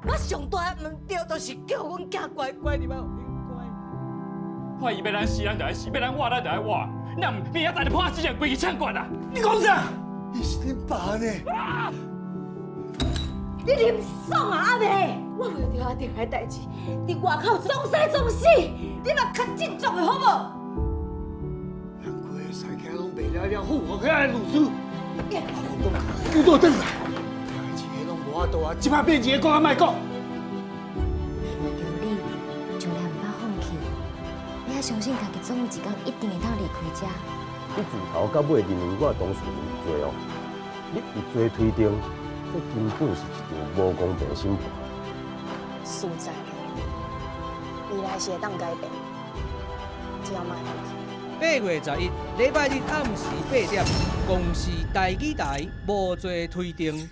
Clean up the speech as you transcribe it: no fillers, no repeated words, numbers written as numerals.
我上大的问题就是叫阮囝乖乖，你莫有恁乖。我伊要咱死，咱就爱死；要咱活，咱就爱活。那唔明仔载就破死人，规去抢管啊！你讲啥？伊是恁爸呢？你啉爽啊，阿妹！我为着阿弟个代志，伫外口撞生撞死，你嘛较振作的好无？难怪使起拢袂了了，附和起来律师。阿公讲，你给我转来，代志迄拢无法度啊，即摆变一个讲啊，莫讲。为着你，从来唔捌放弃。你还相信家己总有一天一定会当离开这。你自头到尾认为我当事人有罪哦，你有罪推定，这根本是一场无公平的审判。实在，未来是会当改变，只要莫放弃。8月11日，礼拜日暗时8点，公视台语台无罪推定。